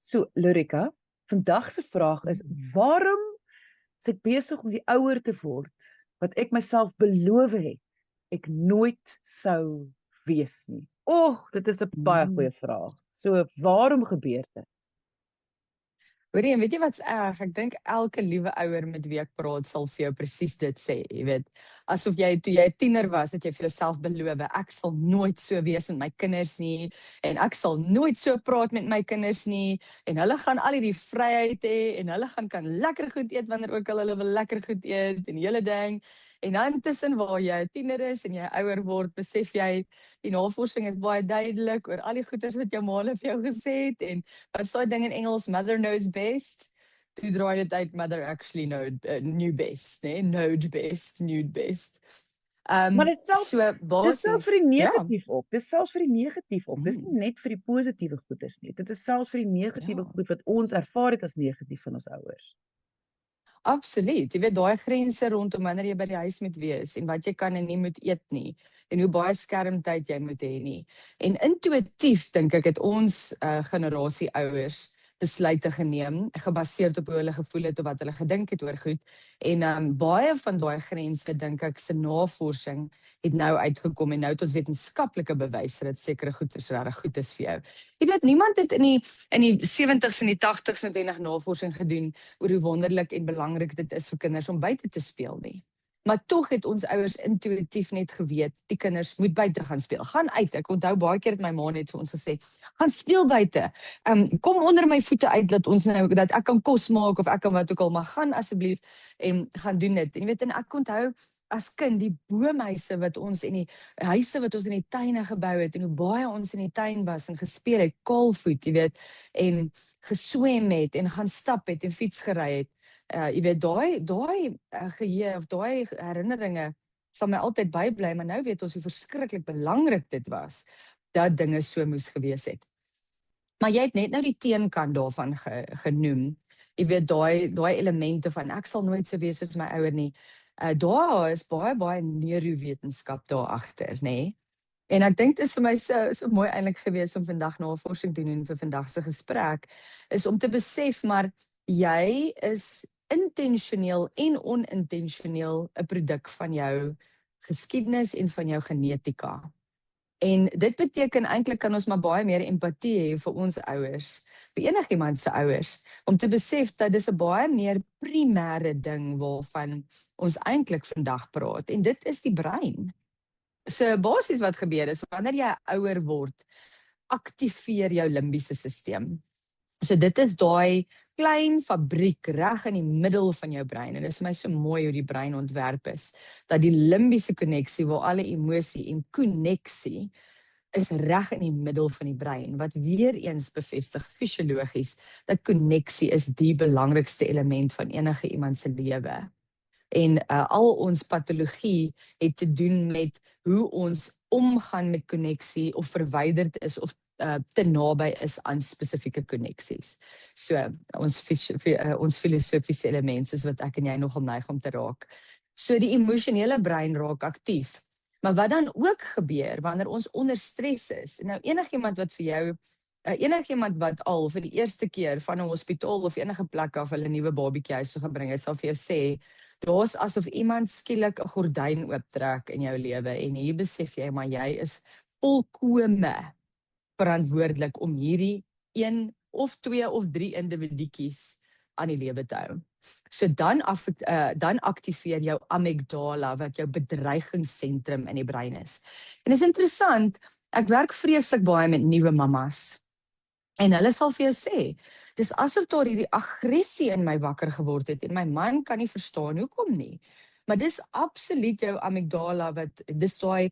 So, Lorika, vandag se vraag is, waarom is ek besig om die ouer te word, wat ek myself beloof het, ek nooit sou wees nie? Dit is 'n baie goeie vraag. So, waarom gebeur dit? Hoorie, en weet jy wat's erg? Ek dink elke liewe ouer met wie ek praat sal vir jou presies dit sê, jy weet. Asof jy, toe jy 'n tiener was, het jy vir jouself beloof, ek sal nooit so wees met my kinders nie, en ek sal nooit so praat met my kinders nie, en hulle gaan al hierdie vryheid hê, en hulle gaan kan lekker goed eet wanneer ook al hulle wil lekker goed eet, en die hele ding. En dan tussen waar jy 'n tiener is en jy ouer word, besef jy, die navorsing is baie duidelik oor al die goeders wat jou ma vir jou gesê het, en wat is daai ding in Engels, mother knows best? Toe draai dit uit, mother actually knew best, nee? Knowed best, knew best. Maar dis selfs vir die ja. negatief op. Dis selfs vir die negatief op. Dis nie net vir die positiewe goeders nie. Dit is selfs vir die negatiewe goed wat ons ervaar het as negatief van ons ouers. Absoluut. Jy weet, daai grense rondom wanneer jy by die huis moet wees en wat jy kan en nie moet eet nie, en hoe baie skermtyd jy moet hê nie. En intuïtief dink ek het ons generasie ouers besluite geneem, gebaseerd op hoe hulle gevoel het of wat hulle gedink het oor goed. En baie van daai grense, dink ek, se navorsing het nou uitgekom, en nou het ons wetenskaplike bewys dat sekere goeders regtig goed is vir jou. Jy weet, niemand het in die 70s en die 80s noodwendig navorsing gedoen oor hoe wonderlik en belangrik dit is vir kinders om buite te speel nie. Maar tog het ons ouers intuïtief net geweet, die kinders moet buite gaan speel. Gaan uit. Ek onthou baie keer het my ma net vir ons gesê, gaan speel buite. Kom onder my voete uit dat ek kan kos maak of ek kan wat ook al, maar gaan asseblief en gaan doen dit. En jy weet, en ek onthou as kind die boomhuise wat ons en die huise wat ons in die tuine gebou het, en hoe baie ons in die tuin was en gespeel het, kaalvoet, jy weet, en geswem het en gaan stap het en fiets gery het. Jy weet, daai geheue of daai herinneringe sal my altyd bybly, maar nou weet ons hoe verskriklik belangrik dit was dat dinge so moes gewees het. Maar jy het net nou die teenkant daarvan genoem. Jy weet, daai elemente van ek sal nooit so wees as my ouer nie. Daar is baie neurowetenskap daar agter, nê? En ek dink dit is vir my so mooi eintlik gewees om vandag navorsing te doen vir vandag se gesprek, is om te besef, maar jy is intentioneel en onintentioneel 'n produk van jou geskiedenis en van jou genetika. En dit beteken eintlik kan ons maar baie meer empatie hê vir ons ouers, vir enigiemand se ouers, om te besef dat dis 'n baie meer primêre ding waarvan ons eintlik vandag praat, en dit is die brein. So basies wat gebeur is, wanneer jy ouer word, aktiveer jou limbiese stelsel. So dit is daai klein fabriek reg in die middel van jou brein, en dit is vir my so mooi hoe die brein ontwerp is, dat die limbiese koneksie, waar alle emosie en koneksie is reg in die middel van die brein, wat weer eens bevestig fisiologies dat koneksie is die belangrikste element van enige iemand se lewe. En al ons patologie het te doen met hoe ons omgaan met koneksie, of verwyderd is of te naby is aan spesifieke koneksies. So ons filosofiese element, soos wat ek en jy nogal neig om te raak. So die emosionele brein raak aktief. Maar wat dan ook gebeur wanneer ons onder stres is, nou enigiemand wat vir jou, enigiemand wat al vir die eerste keer van 'n hospitaal of enige plek af hulle nuwe babatjie huis toe gebring het, sal vir jou sê, daar's asof iemand skielik 'n gordyn ooptrek in jou lewe, en hier besef jy, maar jy is volkome verantwoordelik om hierdie 1 of 2 of 3 individuetjies aan die lewe te hou. So dan aktiveer jou amygdala, wat jou bedreigingsentrum in die brein is. En is interessant, ek werk vreeslik baie met nuwe mammas, en hulle sal vir jou sê, dis asof daar hierdie aggressie in my wakker geword het, en my man kan nie verstaan hoekom nie. Maar dis absoluut jou amygdala, dis daai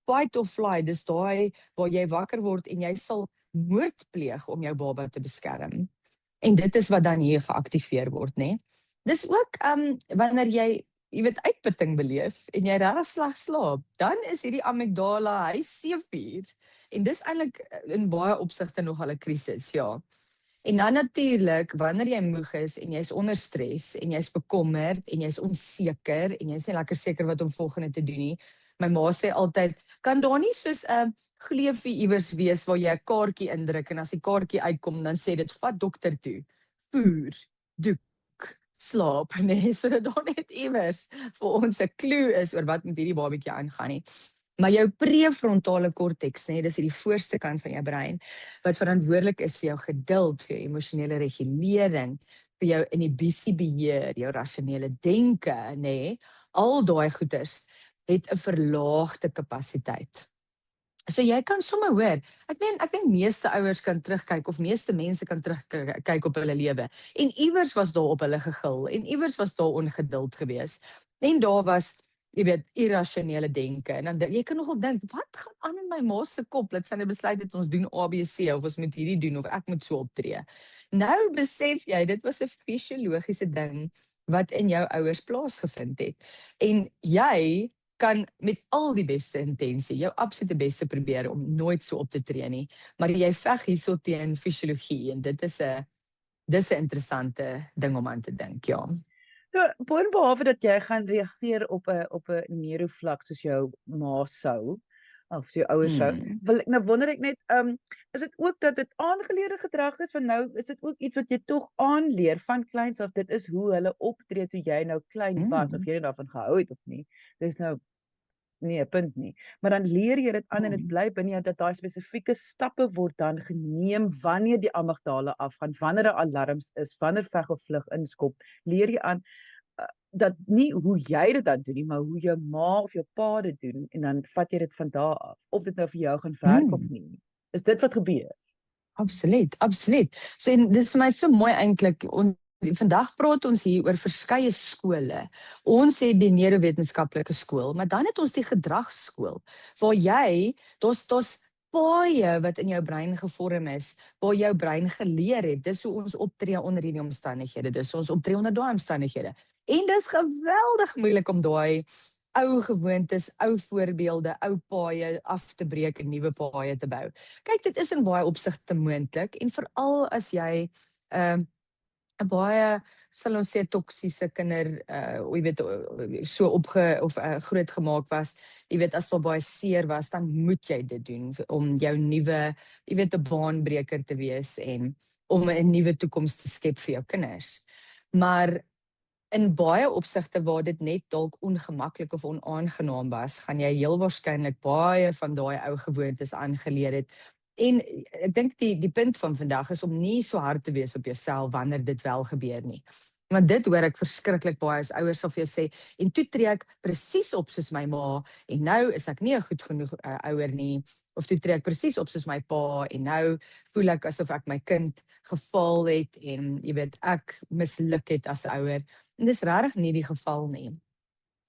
fight or fly, dis daai waar jy wakker word en jy sal moord pleeg om jou baba te beskerm. En dit is wat dan hier geaktiveer word, né? Dis ook wanneer jy weet, uitputting beleef en jy regtig sleg slaap, dan is hierdie amygdala, hy seefuur. En dis eintlik in baie opsigte nogal 'n krisis, ja. En dan natuurlik, wanneer jy moeg is en jy's onder stres en jy's bekommerd en jy's onseker en jy's nie lekker seker wat om volgende te doen nie, My ma sê altyd, kan daar nie soos 'n gleufie iewers wees waar jy 'n kaartjie indruk en as die kaartjie uitkom dan sê dit vat dokter toe, voer, doek, slaap, nee, sodat daar net iewers vir ons 'n klou is oor wat met hierdie babatjie aangaan nie. Maar jou prefrontale korteks, dis die voorste kant van jou brein, wat verantwoordelik is vir jou geduld, vir jou emosionele regulering, vir jou inhibisiebeheer, jou rasionele denke, al daai goeters het 'n verlaagde kapasiteit. So jy kan sommer hoor, ek dink meeste ouers kan terugkyk of meeste mense kan terugkyk op hulle lewe. En iewers was daar op hulle gegil en iewers was daar ongeduld geweest. En daar was, jy weet, irrasionele denke. En dan jy kan nogal dink, wat gaan aan in my ma se kop? Dat sy nou besluit het ons doen ABC of ons moet hierdie doen of ek moet so optree. Nou besef jy, dit was 'n fisiologiese ding wat in jou ouers plaasgevind het. En jy kan met al die beste intensie, jou absolute beste probeer om nooit so op te tree nie, maar jy veg hierso teen fisiologie en dit is 'n interessante ding om aan te dink, ja. So, boonbehalwe dat jy gaan reageer op 'n neurovlak soos jou ma sou, of jou ouers sou, wonder ek net, is dit ook dat dit aangeleerde gedrag is, want nou is dit ook iets wat jy tog aanleer van kleins af, dit is hoe hulle optree toe jy nou klein was, of jy nie daarvan gehou het of nie, dis nou nie 'n punt nie, maar dan leer jy dit aan en dit bly binne jou dat daai spesifieke stappe word dan geneem wanneer die amygdale afgaan, wanneer 'n alarms is, wanneer veg of vlug inskop, leer jy aan dat nie hoe jy dit dan doen nie, maar hoe jou ma of jou pa dit doen en dan vat jy dit van daar af, of dit nou vir jou gaan werk of nie. Is dit wat gebeur? Absoluut. So en dis vir my so mooi eintlik. Vandag praat ons hier oor verskeie skole. Ons het die neurowetenskaplike skool, maar dan het ons die gedragsskool, waar daar's baie wat in jou brein gevorm is, waar jou brein geleer het, dis hoe ons optree onder hierdie omstandighede, dis hoe ons optree onder daai omstandighede. En dis geweldig moeilik om daai ou gewoontes, ou voorbeelde, ou paaie af te breek en nuwe paaie te bou. Kyk, dit is in baie opsigte moontlik en veral as jy 'n baie, sal ons sê, toksiese kinder, jy weet, so groot gemaak was, jy weet, as daar baie seer was, dan moet jy dit doen om jou nuwe, jy weet, 'n baanbreker te wees en om 'n nuwe toekoms te skep vir jou kinders. Maar in baie opsigte waar dit net dalk ongemaklik of onaangenaam was, gaan jy heel waarskynlik baie van daai ou gewoontes aangeleer het. En ek dink die punt van vandag is om nie so hard te wees op jouself wanneer dit wel gebeur nie. Want dit hoor ek verskriklik baie as ouers sal vir jou sê, en toe tree ek presies op soos my ma, en nou is ek nie 'n goed genoeg ouer nie, of toe tree ek presies op soos my pa, en nou voel ek asof ek my kind gefaal het, en jy weet, ek misluk het as ouer. En dis regtig nie die geval nie.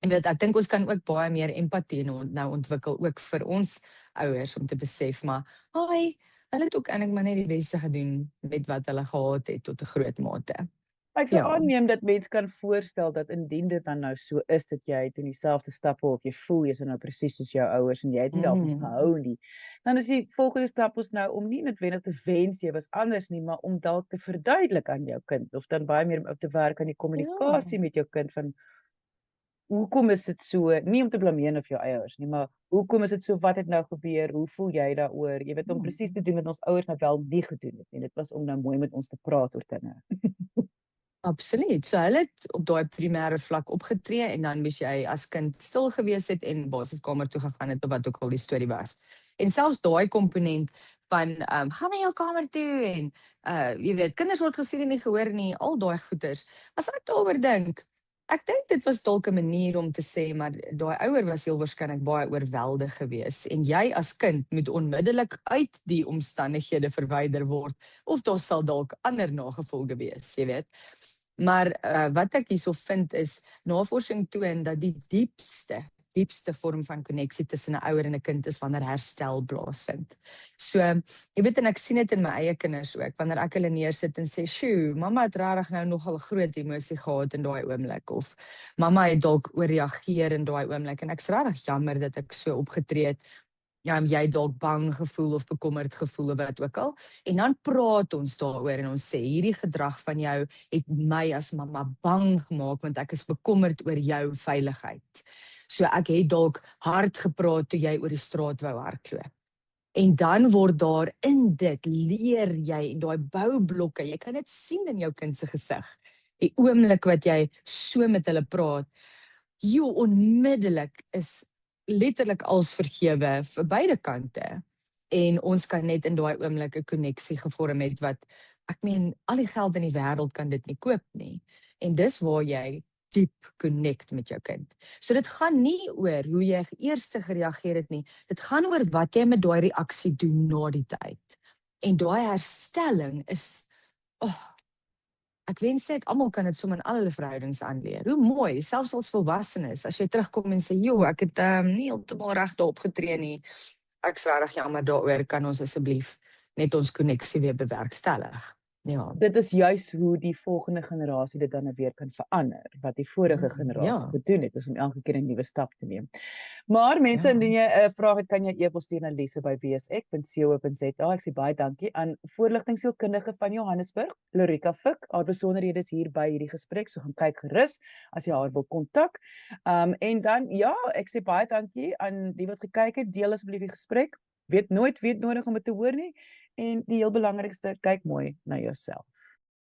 En ek dink ons kan ook baie meer empatie nou ontwikkel, ook vir ons ouers, om te besef, maar hulle het ook eintlik maar net die beste gedoen met wat hulle gehad het tot 'n groot mate. Ek sou aanneem dat mense kan voorstel dat indien dit dan nou so is, dat jy doen dieselfde stappe of jy voel jy's nou presies soos jou ouers en jy het nie daarvan gehou nie, dan is die volgende stap ons nou om nie noodwendig te wens jy was anders nie, maar om dalk te verduidelik aan jou kind, of dan baie meer op te werk aan die kommunikasie met jou kind van hoekom is dit so, nie om te blameer of jou ouers nie, maar hoekom is dit so, wat het nou gebeur, hoe voel jy daaroor, jy weet, om presies te doen wat ons ouers nou wel nie gedoen het, en dit was om nou mooi met ons te praat oor dinge. Absoluut, so hulle het op daai primêre vlak opgetree, en dan moes jy as kind stil gewees het en basiskamer toe gegaan het, of wat ook al die storie was. En selfs daai komponent van, gaan na jou kamer toe, en jy weet, kinders word gesien en nie gehoor nie, al daai goeters, as ek daaroor dink, ek dink dit was dalk 'n manier om te sê, maar daai ouer was heel waarskynlik baie oorweldig geweest, en jy as kind moet onmiddellik uit die omstandighede verwyder word, of daar sal dalk ander nagevolge wees, jy weet. Maar wat ek hierso vind is, navorsing toon dat die diepste vorm van koneksie tussen 'n ouer en 'n kind is wanneer herstel plaasvind. So, jy weet, en ek sien dit in my eie kinders ook, wanneer ek hulle neersit en sê, "Sjoe, mamma het regtig nou nogal groot emosie gehad in daai oomblik," of "Mamma het dalk ooreageer in daai oomblik," en ek's regtig jammer dat ek so opgetree het. jy dalk bang gevoel of bekommerd gevoel of wat ook al. En dan praat ons daaroor en ons sê hierdie gedrag van jou het my as mamma bang gemaak want ek is bekommerd oor jou veiligheid. So ek het dalk hard gepraat toe jy oor die straat wou hardloop. En dan word daar in dit leer jy en daai boublokke, jy kan dit sien in jou kind se gesig. Die oomblik wat jy so met hulle praat, onmiddellik is letterlik als vergewe vir beide kante. En ons kan net in daai oomblik 'n koneksie gevorm het wat, ek meen, al die geld in die wêreld kan dit nie koop nie. En dis waar jy diep connect met jou kind. So dit gaan nie oor hoe jy eers gereageer het nie. Dit gaan oor wat jy met daai reaksie doen na die tyd. En daai herstelling is, ek wens net almal kan dit sommer in al hulle verhoudings aanleer. Hoe mooi, selfs as volwassenes, as jy terugkom en sê, ek het nie heeltemal reg daarop getree nie. Ek's regtig jammer daaroor, kan ons asseblief net ons koneksie weer bewerkstellig. Ja. Dit is juis hoe die volgende generasie dit dan weer kan verander, wat die vorige generasie gedoen het, is om elke keer 'n nuwe stap te neem. Maar mense, indien jy 'n vraag het, kan jy e-pos stuur na lise@wsek.co.za. Ek sê baie dankie aan voorligtingsielkundige van Johannesburg, Lorika Fik. Haar besonderhede is hier by hierdie gesprek, so gaan kyk gerus as jy haar wil kontak. En dan ek sê baie dankie aan die wat gekyk het. Deel asseblief die gesprek. Weet nodig om dit te hoor nie. En die heel belangrikste, kyk mooi na jouself.